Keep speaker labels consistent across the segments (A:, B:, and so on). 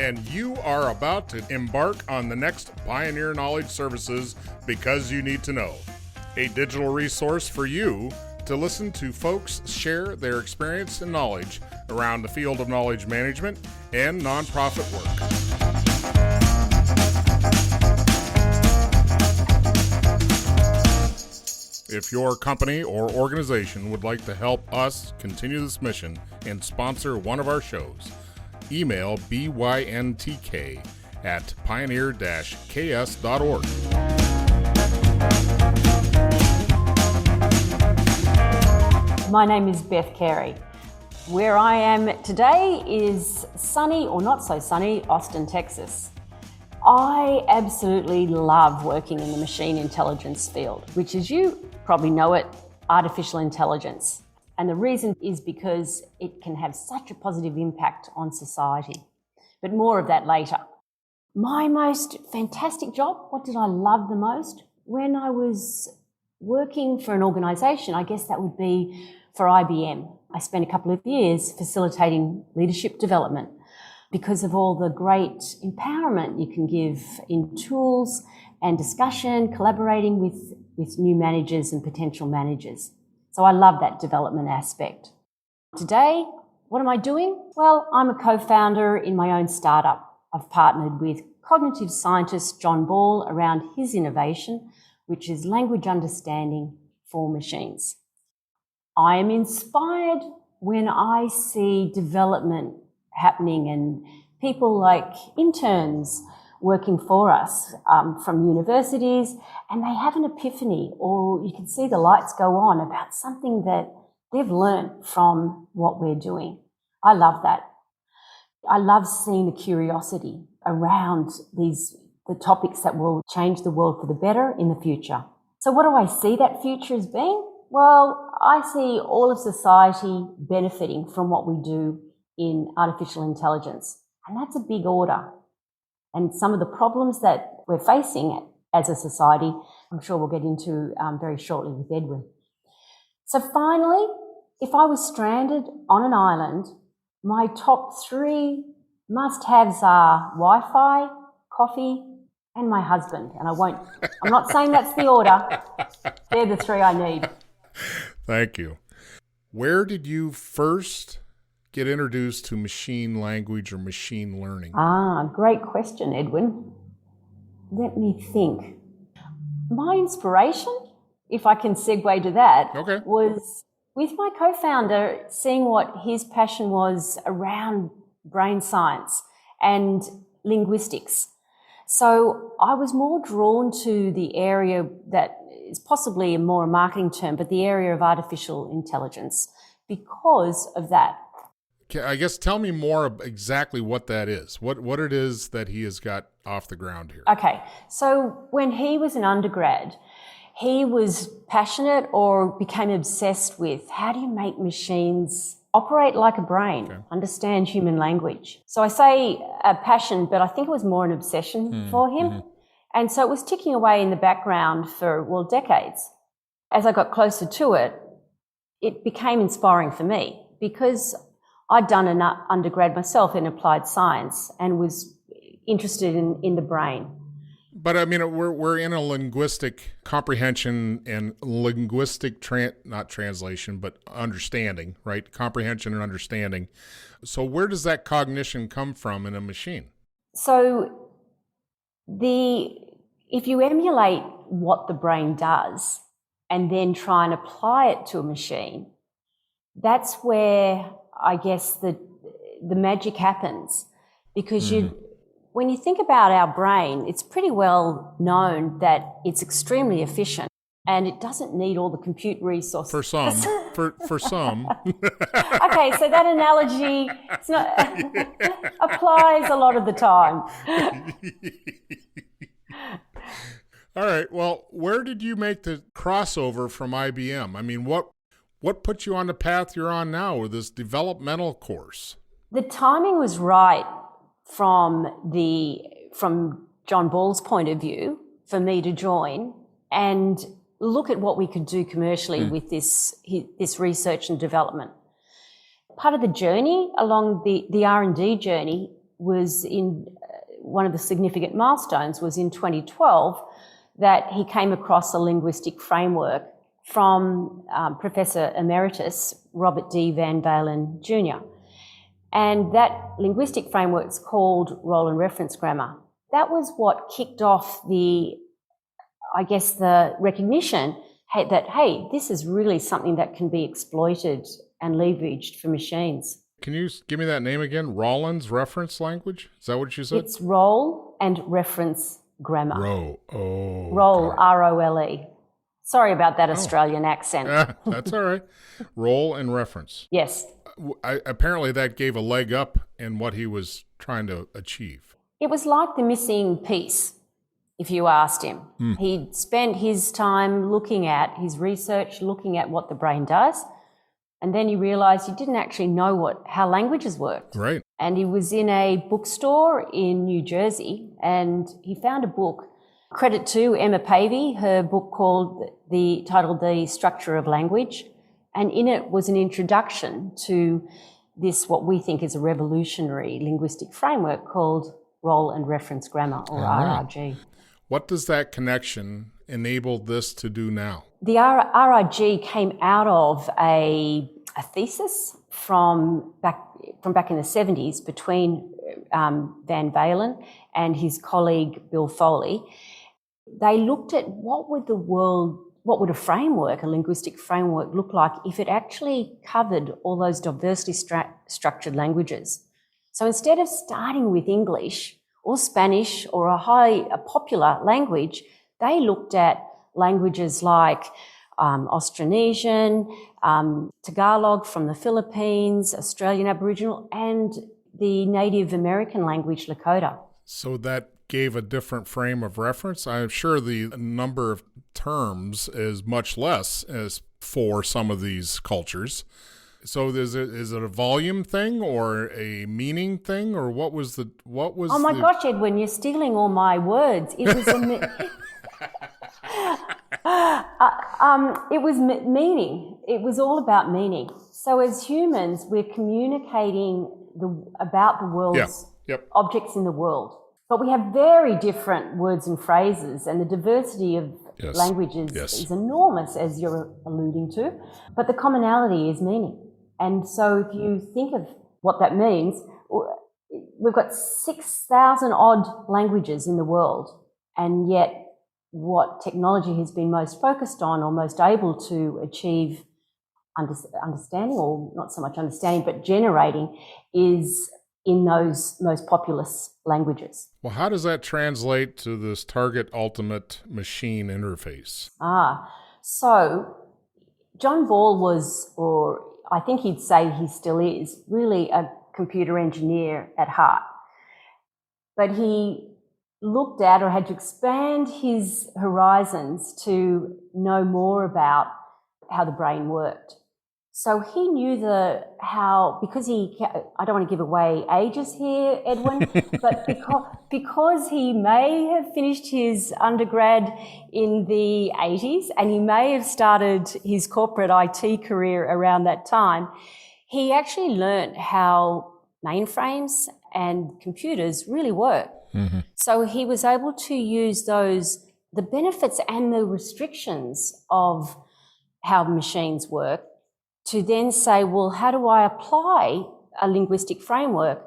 A: and you are about to embark on the next Pioneer Knowledge Services Because You Need to Know, a digital resource for you to listen to folks share their experience and knowledge around the field of knowledge management and nonprofit work. If your company or organization would like to help us continue this mission and sponsor one of our shows, email byntk at pioneer-ks.org.
B: My name is Beth Carey. Where I am today is sunny, or not so sunny, Austin, Texas. I absolutely love working in the machine intelligence field, which, as you probably know it, artificial intelligence. And the reason is because it can have such a positive impact on society. But more of that later. My most fantastic job, what did I love the most? When I was working for an organisation, I guess that would be for IBM. I spent a couple of years facilitating leadership development because of all the great empowerment you can give in tools and discussion, collaborating with new managers and potential managers. So I love that development aspect. Today, what am I doing? Well, I'm a co-founder in my own startup. I've partnered with cognitive scientist John Ball around his innovation, which is language understanding for machines. I am inspired when I see development happening and people like interns working for us from universities, and they have an epiphany, or you can see the lights go on about something that they've learned from what we're doing. I love that. I love seeing the curiosity around the topics that will change the world for the better in the future. So what do I see that future as being? Well, I see all of society benefiting from what we do in artificial intelligence, and that's a big order. And some of the problems that we're facing as a society, I'm sure we'll get into very shortly with Edwin. So finally, if I was stranded on an island, my top 3 must-haves are Wi-Fi, coffee, and my husband. And I'm not saying that's the order. They're the 3 I need.
A: Thank you. Where did you first get introduced to machine language or machine learning?
B: Great question, Edwin. Let me think. My inspiration, if I can segue to that, was with my co-founder, seeing what his passion was around brain science and linguistics. So I was more drawn to the area that is possibly a more marketing term, but the area of artificial intelligence because of that.
A: I guess tell me more exactly what that is, what it is that he has got off the ground here.
B: Okay, so when he was an undergrad, he was passionate or became obsessed with how do you make machines operate like a brain, understand human language. So I say a passion, but I think it was more an obsession for him. Mm-hmm. And so it was ticking away in the background for, decades. As I got closer to it, it became inspiring for me because I'd done an undergrad myself in applied science and was interested in the brain.
A: But I mean, we're in a linguistic comprehension and linguistic, not translation, but understanding, right? Comprehension and understanding. So where does that cognition come from in a machine?
B: So if you emulate what the brain does and then try and apply it to a machine, that's where I guess the magic happens, because when you think about our brain, it's pretty well known that it's extremely efficient and it doesn't need all the compute resources.
A: For some. for some.
B: Okay, so that analogy applies a lot of the time.
A: All right. Well, where did you make the crossover from IBM? I mean, what put you on the path you're on now with this developmental course?
B: The timing was right from John Ball's point of view for me to join and look at what we could do commercially with this research and development. Part of the journey along the R&D journey was in one of the significant milestones was in 2012 that he came across a linguistic framework from Professor Emeritus Robert D. Van Valen Jr. And that linguistic framework is called role and reference grammar. That was what kicked off the recognition that, hey, this is really something that can be exploited and leveraged for machines.
A: Can you give me that name again? Rollins Reference Language? Is that what you said?
B: It's role and reference grammar. Role,
A: Okay.
B: R-O-L-E. Sorry about that Australian accent.
A: That's all right. Role and reference.
B: Yes.
A: Apparently that gave a leg up in what he was trying to achieve.
B: It was like the missing piece, if you asked him. He'd spent his time looking at his research, looking at what the brain does, and then he realised he didn't actually know how languages worked.
A: Right.
B: And he was in a bookstore in New Jersey, and he found a book. Credit to Emma Pavey, her book titled The Structure of Language, and in it was an introduction to this, what we think is a revolutionary linguistic framework called role and reference grammar, or RRG.
A: What does that connection enable this to do now?
B: The RRG came out of a thesis from back in the 70s between Van Valen and his colleague Bill Foley. They looked at what would a linguistic framework look like if it actually covered all those diversely structured languages. So instead of starting with English or Spanish or a popular language, they looked at languages like Austronesian, Tagalog from the Philippines, Australian Aboriginal, and the Native American language Lakota.
A: So that gave a different frame of reference. I'm sure the number of terms is much less as for some of these cultures. So is it a volume thing or a meaning thing, or what was
B: Oh my gosh, Edwin, you're stealing all my words. It was meaning. It was all about meaning. So as humans, we're communicating about the world's objects in the world. But we have very different words and phrases, and the diversity of languages is enormous, as you're alluding to. But the commonality is meaning. And so if you think of what that means, we've got 6,000 odd languages in the world, and yet what technology has been most focused on or most able to achieve understanding, or not so much understanding, but generating, is in those most populous languages.
A: Well, how does that translate to this target ultimate machine interface?
B: So John Ball was, or I think he'd say he still is, really a computer engineer at heart. But he looked at, or had to expand his horizons to know more about how the brain worked. So he knew because I don't want to give away ages here, Edwin, but because he may have finished his undergrad in the 80s and he may have started his corporate IT career around that time, he actually learnt how mainframes and computers really work. Mm-hmm. So he was able to use the benefits and the restrictions of how machines work, to then say, well, how do I apply a linguistic framework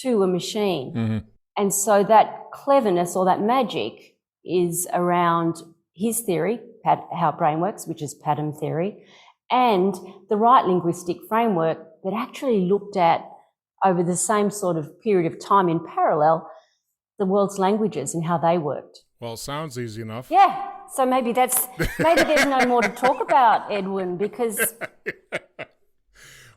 B: to a machine? Mm-hmm. And so that cleverness or that magic is around his theory, how brain works, which is pattern theory, and the right linguistic framework that actually looked at, over the same sort of period of time in parallel, the world's languages and how they worked.
A: Well, it sounds easy enough.
B: Yeah. So maybe there's no more to talk about, Edwin, because...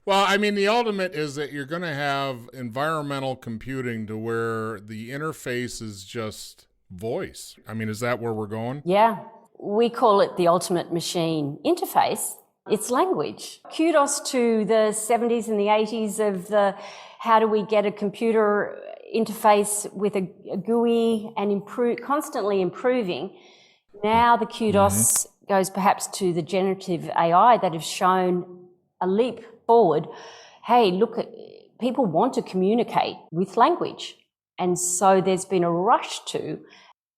A: Well, I mean, the ultimate is that you're going to have environmental computing to where the interface is just voice. I mean, is that where we're going?
B: Yeah. We call it the ultimate machine interface. It's language. Kudos to the 70s and the 80s of how do we get a computer interface with a GUI and constantly improving. Now the kudos goes perhaps to the generative AI that have shown a leap forward. Hey, look, people want to communicate with language. And so there's been a rush to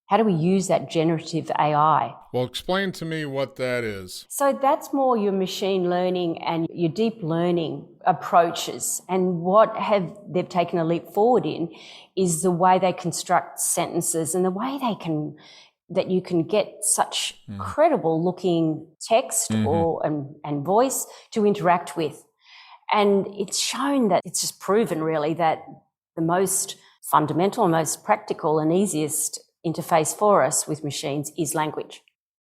B: how do we use that generative AI?
A: Well, explain to me what that is.
B: So that's more your machine learning and your deep learning approaches. And what they've taken a leap forward in is the way they construct sentences and the way that you can get such credible looking text and voice to interact with. And it's shown that it's just proven really that the most fundamental, most practical and easiest interface for us with machines is language.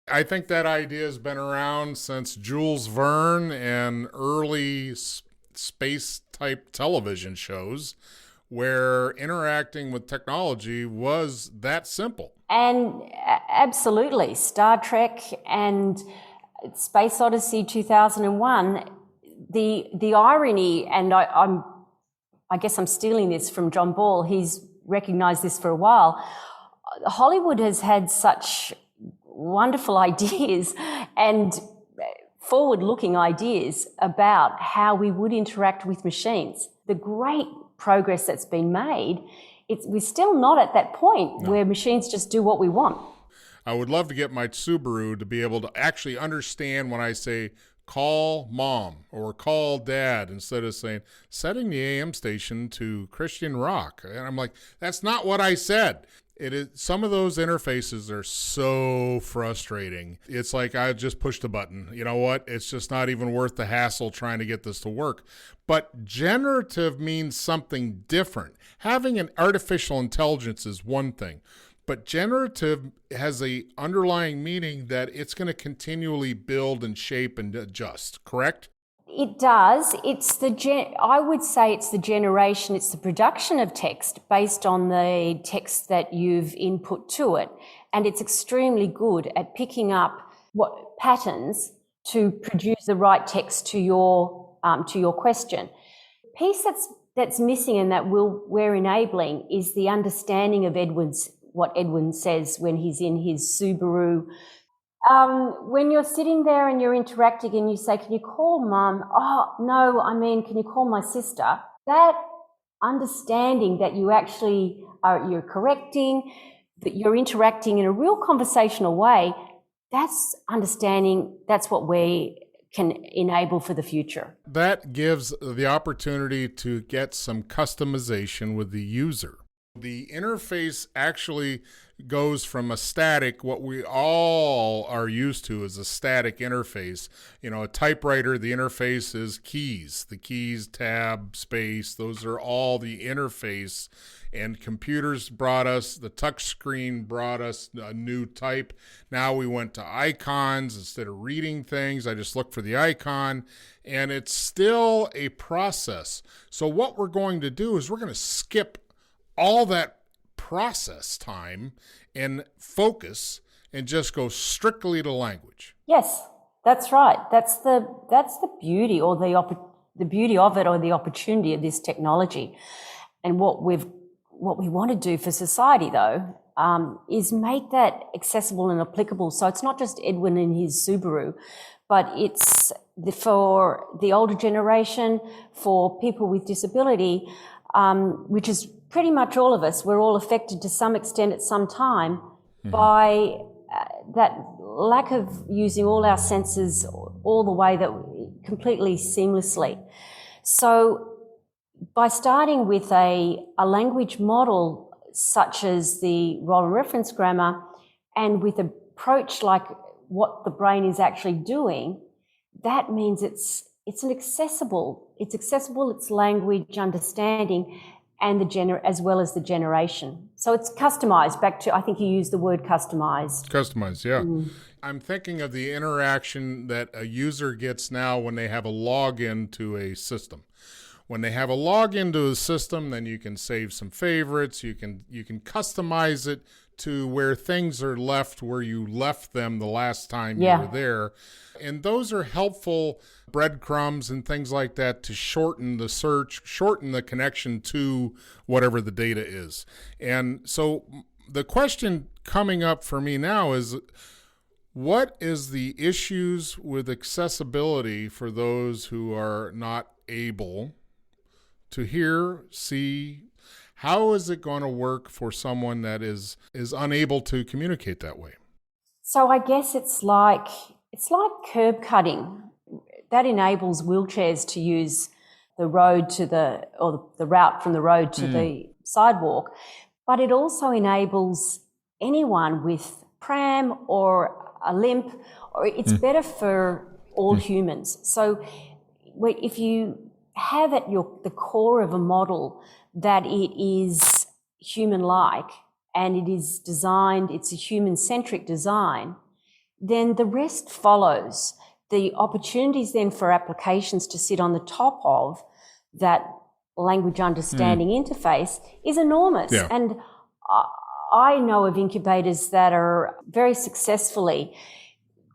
A: I think that idea has been around since Jules Verne and early space-type television shows where interacting with technology was that simple.
B: And absolutely, Star Trek and Space Odyssey 2001, the irony, and I guess I'm stealing this from John Ball, he's recognized this for a while, Hollywood has had such wonderful ideas and forward-looking ideas about how we would interact with machines. The great progress that's been made, we're still not at that point where machines just do what we want.
A: I would love to get my Subaru to be able to actually understand when I say, call mom or call dad, instead of saying, setting the AM station to Christian rock. And I'm like, that's not what I said. It is, some of those interfaces are so frustrating. It's like I just pushed a button. You know what? It's just not even worth the hassle trying to get this to work. But generative means something different. Having an artificial intelligence is one thing, but generative has a underlying meaning that it's going to continually build and shape and adjust, correct?
B: It does. I would say it's the generation, it's the production of text based on the text that you've input to it. And it's extremely good at picking up what patterns to produce the right text to your question. The piece that's missing and that we're enabling is the understanding of what Edwin says when he's in his Subaru. When you're sitting there and you're interacting and you say, can you call mum? Oh, no, can you call my sister? That understanding that you actually you're correcting, that you're interacting in a real conversational way, that's understanding, that's what we can enable for the future.
A: That gives the opportunity to get some customization with the user. The interface actually goes from a static, what we all are used to is a static interface. You know, a typewriter, the interface is keys. The keys, tab, space, those are all the interface. And computers brought us, the touch screen brought us a new type. Now we went to icons. Instead of reading things, I just look for the icon. And it's still a process. So what we're going to do is we're going to skip all that process time and focus and just go strictly to language.
B: Yes, that's right. That's the beauty or the beauty of it, or the opportunity of this technology. And what we want to do for society though is make that accessible and applicable. So it's not just Edwin and his Subaru, but it's for the older generation, for people with disability, which is pretty much all of us. We're all affected to some extent at some time by that lack of using all our senses all the way that completely seamlessly. So by starting with a language model such as the role and reference grammar, and with an approach like what the brain is actually doing, that means it's accessible, it's language understanding, and as well as the generation. So it's customized, back to, I think you used the word customized.
A: Customized, yeah. I'm thinking of the interaction that a user gets now when they have a login to a system. When they have a login to a system, then you can save some favorites, you can customize it to where things are left where you left them the last time you were there. And those are helpful breadcrumbs and things like that to shorten the search, shorten the connection to whatever the data is. And so the question coming up for me now is, what is the issues with accessibility for those who are not able to hear, see, how is it going to work for someone that is unable to communicate that way?
B: So I guess it's like curb cutting. That enables wheelchairs to use the road the route from the road to the sidewalk, but it also enables anyone with pram or a limp, or it's better for all humans. So if you have at the core of a model that it is human-like and it is designed, it's a human-centric design, then the rest follows. The opportunities then for applications to sit on the top of that language understanding interface is enormous.
A: Yeah.
B: And I know of incubators that are very successfully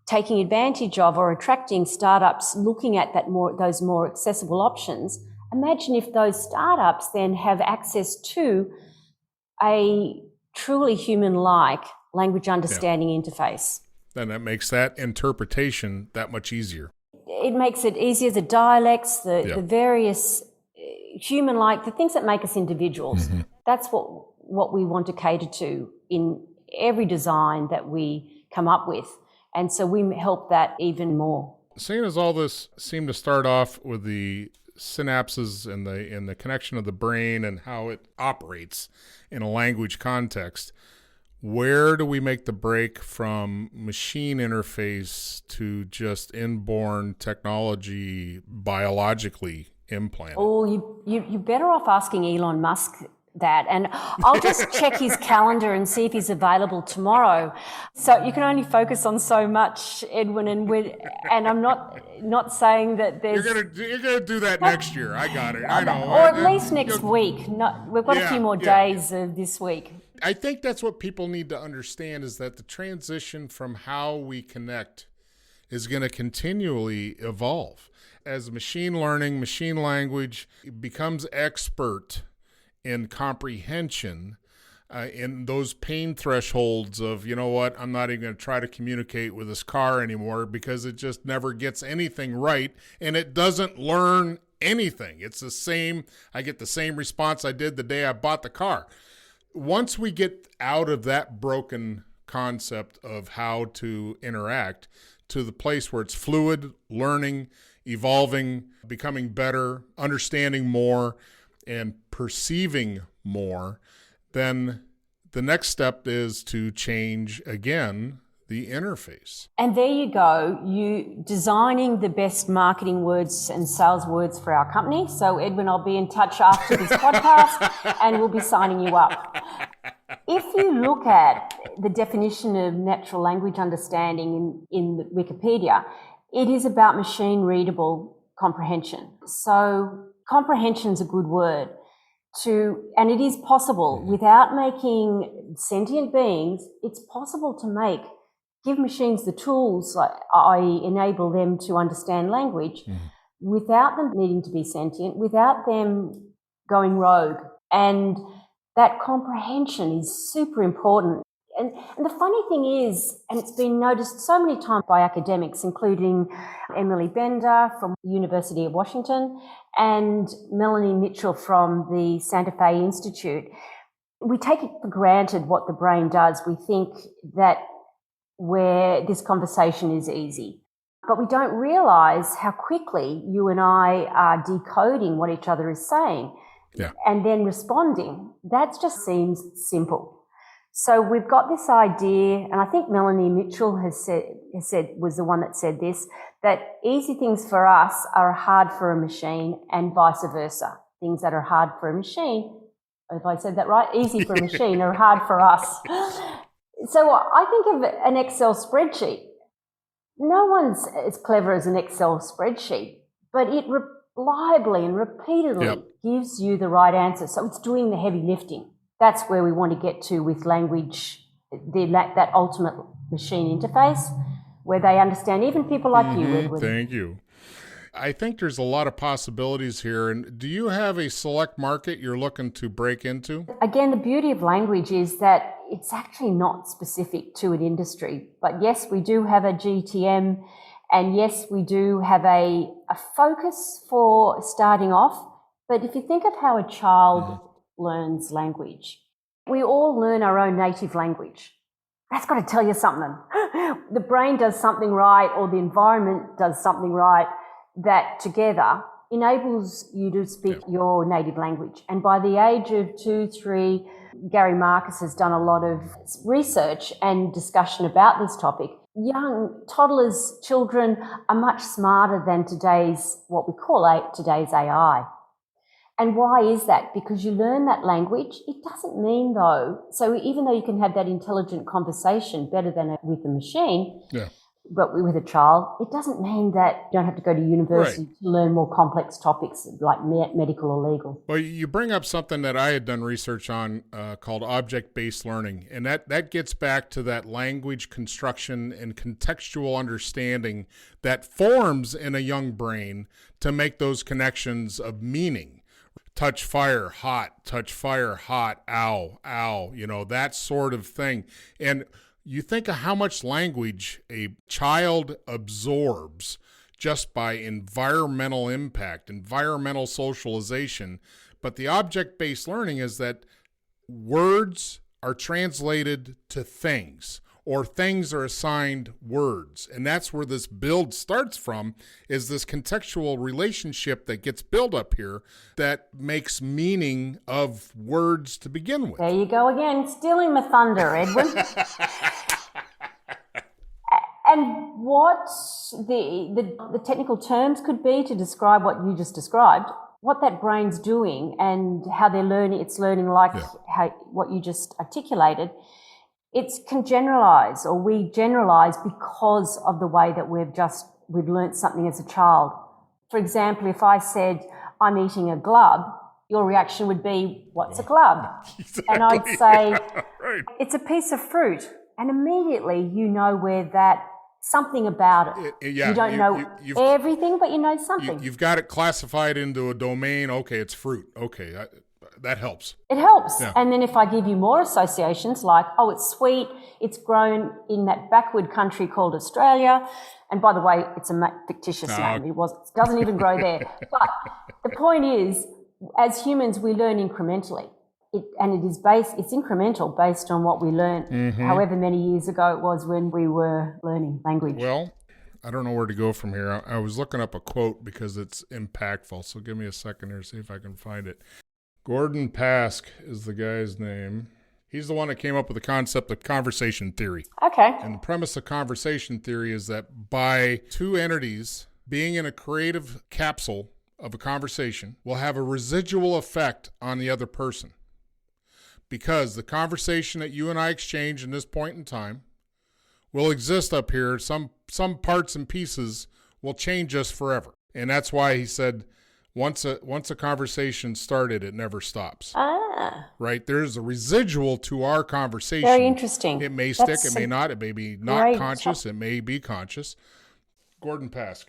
B: taking advantage of or attracting startups looking at those more accessible options. Imagine if those startups then have access to a truly human-like language understanding interface.
A: Then that makes that interpretation that much easier.
B: It makes it easier, the dialects, the various human-like, the things that make us individuals. That's what we want to cater to in every design that we come up with. And so we help that even more.
A: Seeing as all this seemed to start off with the synapses and the connection of the brain and how it operates in a language context, where do we make the break from machine interface to just inborn technology biologically implanted?
B: Oh, you're better off asking Elon Musk that, and I'll just check his calendar and see if he's available tomorrow. So you can only focus on so much, Edwin, and I'm not saying that there's...
A: You're gonna do that next year. I got it. I know.
B: Or at least next week. We've got a few more days of this week.
A: I think that's what people need to understand, is that the transition from how we connect is going to continually evolve. As machine learning, machine language becomes expert in comprehension, in those pain thresholds of, you know what, I'm not even going to try to communicate with this car anymore because it just never gets anything right and it doesn't learn anything. It's the same. I get the same response I did the day I bought the car. Once we get out of that broken concept of how to interact to the place where it's fluid, learning, evolving, becoming better, understanding more, and perceiving more, then the next step is to change again the interface.
B: And there you go, you designing the best marketing words and sales words for our company. So Edwin, I'll be in touch after this podcast and we'll be signing you up. If you look at the definition of natural language understanding in Wikipedia, it is about machine readable comprehension. So comprehension is a good word and it is possible without making sentient beings. It's possible to give machines the tools, i.e. enable them to understand language without them needing to be sentient, without them going rogue. And that comprehension is super important. And the funny thing is, and it's been noticed so many times by academics, including Emily Bender from the University of Washington and Melanie Mitchell from the Santa Fe Institute, we take it for granted what the brain does. We think that where this conversation is easy, but we don't realize how quickly you and I are decoding what each other is saying and then responding. That just seems simple. So we've got this idea, and I think Melanie Mitchell has said was the one that said this, that easy things for us are hard for a machine and vice versa. Things that are hard for a machine, if I said that right, easy for a machine are hard for us. So I think of an Excel spreadsheet. No one's as clever as an Excel spreadsheet, but it reliably and repeatedly gives you the right answer. So it's doing the heavy lifting. That's where we want to get to with language, that ultimate machine interface, where they understand even people like you, Edward.
A: Thank you. I think there's a lot of possibilities here. And do you have a select market you're looking to break into?
B: Again, the beauty of language is that it's actually not specific to an industry. But yes, we do have a GTM, and yes, we do have a focus for starting off But if you think of how a child learns language, we all learn our own native language. That's got to tell you something. The brain does something right, or the environment does something right, that together enables you to speak your native language. And by the age of 2, 3, Gary Marcus has done a lot of research and discussion about this topic. Young toddlers, children are much smarter than today's, what we call today's AI. And why is that? Because you learn that language. It doesn't mean, though, so even though you can have that intelligent conversation better than with a machine, but with a child, it doesn't mean that you don't have to go to university to learn more complex topics like medical or legal.
A: Well, you bring up something that I had done research on called object-based learning, and that gets back to that language construction and contextual understanding that forms in a young brain to make those connections of meaning. Touch fire, hot, touch fire, hot, ow, ow, that sort of thing. And you think of how much language a child absorbs just by environmental impact, environmental socialization. But the object-based learning is that words are translated to things, or things are assigned words. And that's where this build starts from, is this contextual relationship that gets built up here that makes meaning of words to begin with.
B: There you go again, stealing my thunder, Edwin. And what the technical terms could be to describe what you just described, what that brain's doing and how they're learning, it's learning like what you just articulated. It can generalize, or we generalize because of the way that we've learnt something as a child. For example, if I said, I'm eating a glove, your reaction would be, what's a glove? Exactly. And I'd say, it's a piece of fruit. And immediately you know where that, something about it. You don't know everything, but you know something.
A: You've got it classified into a domain. Okay, it's fruit. Okay, that helps.
B: It helps. Yeah. And then if I give you more associations like, oh, it's sweet, it's grown in that backward country called Australia. And by the way, it's a fictitious name. It doesn't even grow there. But the point is, as humans, we learn incrementally. It's incremental based on what we learned, however many years ago it was when we were learning language.
A: Well, I don't know where to go from here. I was looking up a quote because it's impactful. So give me a second here, see if I can find it. Gordon Pask is the guy's name. He's the one that came up with the concept of conversation theory.
B: Okay.
A: And the premise of conversation theory is that by two entities being in a creative capsule of a conversation will have a residual effect on the other person. Because the conversation that you and I exchange in this point in time will exist up here. Some parts and pieces will change us forever. And that's why he said, once a conversation started, it never stops. Right? There's a residual to our conversation.
B: Very interesting.
A: It may stick, it may not. It may be not conscious. It may be conscious. Gordon Pask.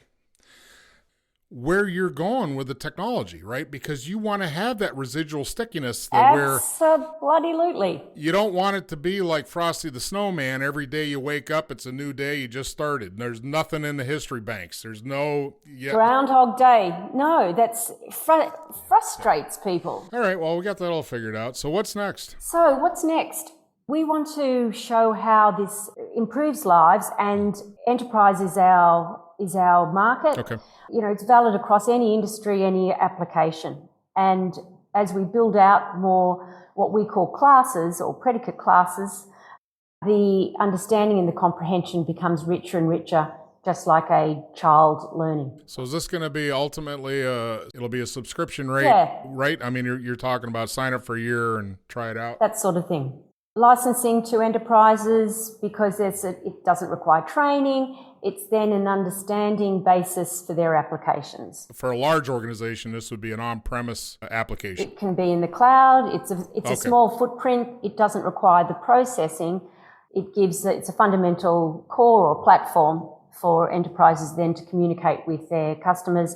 A: Where you're going with the technology, right? Because you want to have that residual stickiness where
B: absolutely.
A: You don't want it to be like Frosty the Snowman. Every day you wake up, it's a new day. You just started. There's nothing in the history banks. There's no
B: Groundhog Day. No, that's frustrates people.
A: All right. Well, we got that all figured out. So what's next?
B: We want to show how this improves lives, and enterprise is our market.
A: Okay.
B: It's valid across any industry, any application. And as we build out more what we call classes or predicate classes, the understanding and the comprehension becomes richer and richer, just like a child learning.
A: So is this going to be ultimately it'll be a subscription rate, right? I mean, you're talking about sign up for a year and try it out.
B: That sort of thing. Licensing to enterprises, because it doesn't require training. It's then an understanding basis for their applications.
A: For a large organization, this would be an on-premise application.
B: It can be in the cloud. It's a small footprint. It doesn't require the processing. It's a fundamental core or platform for enterprises then to communicate with their customers,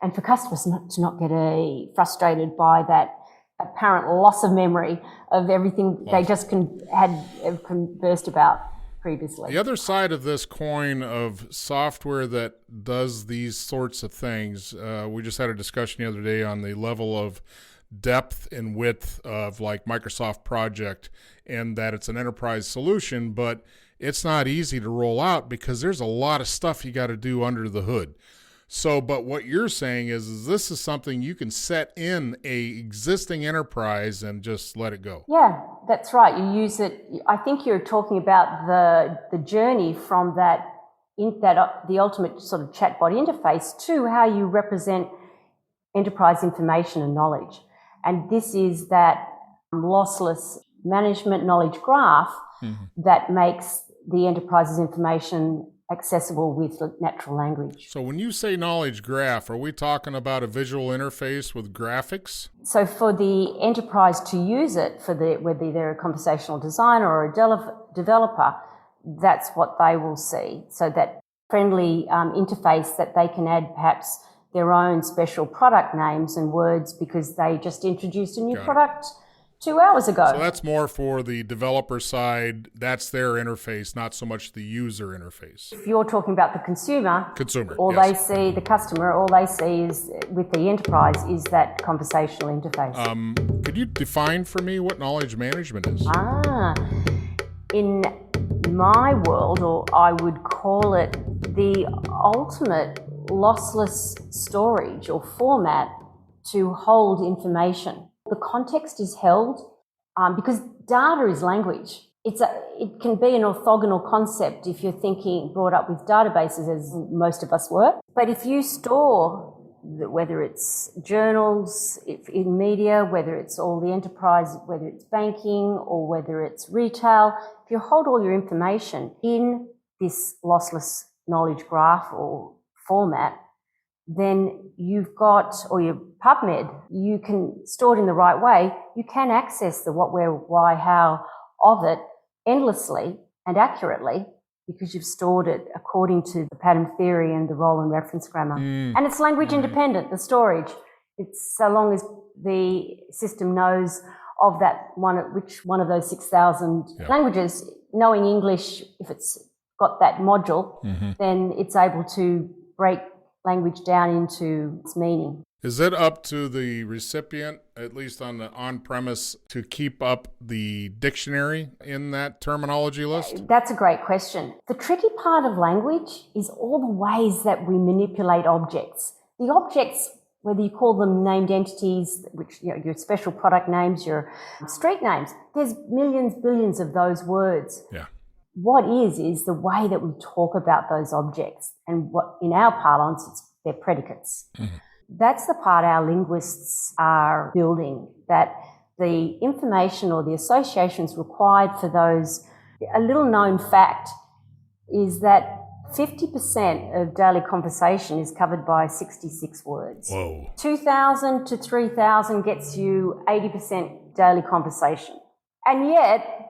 B: and for customers to not get frustrated by that apparent loss of memory of everything they just conversed about. previously.
A: The other side of this coin of software that does these sorts of things, we just had a discussion the other day on the level of depth and width of like Microsoft Project, and that it's an enterprise solution, but it's not easy to roll out because there's a lot of stuff you got to do under the hood. So, but what you're saying is this is something you can set in a existing enterprise and just let it go.
B: Yeah, that's right. You use it. I think you're talking about the journey from the ultimate sort of chatbot interface to how you represent enterprise information and knowledge. And this is that lossless management knowledge graph that makes the enterprise's information accessible with natural language.
A: So when you say knowledge graph, are we talking about a visual interface with graphics?
B: So for the enterprise to use it, whether they're a conversational designer or a developer, that's what they will see. So that friendly interface that they can add perhaps their own special product names and words because they just introduced a new product 2 hours ago.
A: So that's more for the developer side. That's their interface, not so much the user interface.
B: If you're talking about the consumer, all
A: yes.
B: they see, the customer, all they see is with the enterprise is that conversational interface.
A: Could you define for me what knowledge management is?
B: In my world, or I would call it the ultimate lossless storage or format to hold information. The context is held because data is language. It can be an orthogonal concept if you're brought up with databases, as most of us were. But if you store, whether it's journals, in media, whether it's all the enterprise, whether it's banking or whether it's retail, if you hold all your information in this lossless knowledge graph or format, then you've got, or your PubMed, you can store it in the right way. You can access the what, where, why, how of it endlessly and accurately because you've stored it according to the pattern theory and the role and reference grammar. And it's language independent, the storage. It's so long as the system knows of that one, which one of those 6,000 languages, knowing English, if it's got that module, then it's able to break language down into its meaning.
A: Is it up to the recipient, at least on the on-premise, to keep up the dictionary in that terminology list?
B: That's a great question. The tricky part of language is all the ways that we manipulate objects. The objects, whether you call them named entities, which your special product names, your street names, there's millions, billions of those words.
A: Yeah.
B: What is the way that we talk about those objects, and what in our parlance, they're predicates. That's the part our linguists are building, that the information or the associations required for those. A little known fact is that 50% of daily conversation is covered by 66 words.
A: Whoa.
B: 2,000 to 3,000 gets you 80% daily conversation. And yet,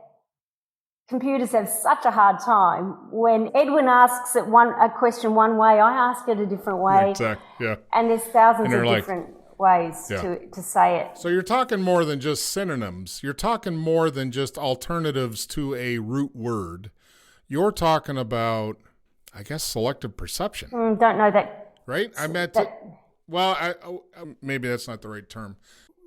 B: computers have such a hard time. When Edwin asks a question one way, I ask it a different way.
A: Exactly. Yeah.
B: And there's thousands of different ways to say it.
A: So you're talking more than just synonyms. You're talking more than just alternatives to a root word. You're talking about, I guess, selective perception.
B: Don't know that.
A: Right? I meant maybe that's not the right term.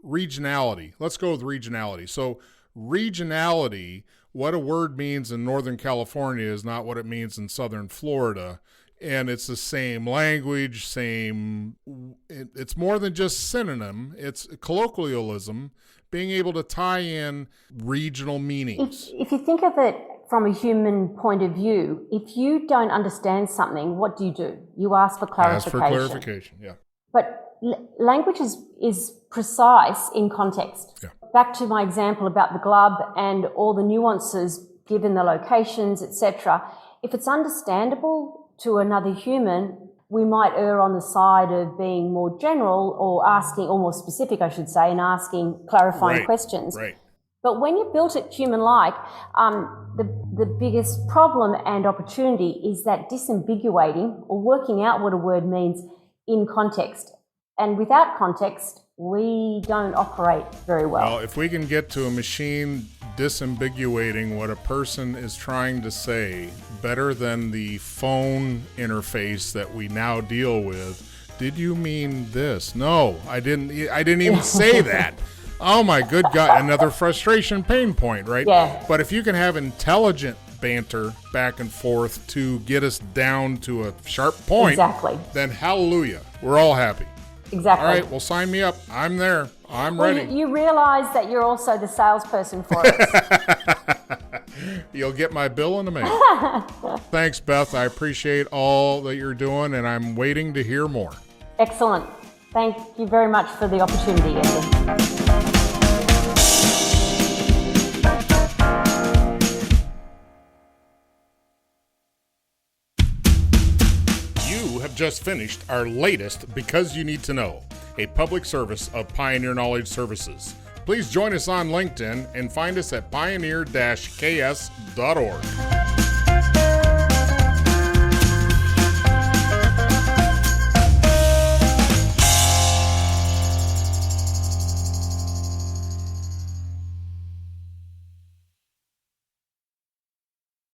A: Regionality. Let's go with regionality. So regionality, what a word means in Northern California is not what it means in Southern Florida. And it's the same language, it's more than just synonym. It's colloquialism, being able to tie in regional meanings.
B: If you think of it from a human point of view, if you don't understand something, what do? You ask for clarification.
A: Ask for clarification, yeah.
B: But language is precise in context.
A: Yeah.
B: Back to my example about the glove and all the nuances given the locations, etc. If it's understandable to another human, we might err on the side of being more general or asking, or more specific, I should say, and asking clarifying questions.
A: Right.
B: But when you built it human-like, the biggest problem and opportunity is that disambiguating or working out what a word means in context. And without context, we don't operate very well.
A: Well, if we can get to a machine disambiguating what a person is trying to say better than the phone interface that we now deal with, did you mean this? No, I didn't even say that. Oh my good God, another frustration pain point, right?
B: Yeah.
A: But if you can have intelligent banter back and forth to get us down to a sharp point,
B: Exactly.
A: then hallelujah, we're all happy.
B: Exactly.
A: All right, well, sign me up. I'm there. I'm
B: Well,
A: ready.
B: you realize that you're also the salesperson for us.
A: You'll get my bill in the mail. Thanks, Beth. I appreciate all that you're doing, and I'm waiting to hear more.
B: Excellent. Thank you very much for the opportunity, Edison.
A: You have just finished our latest Because You Need to Know, a public service of Pioneer Knowledge Services. Please join us on LinkedIn and find us at pioneer-ks.org.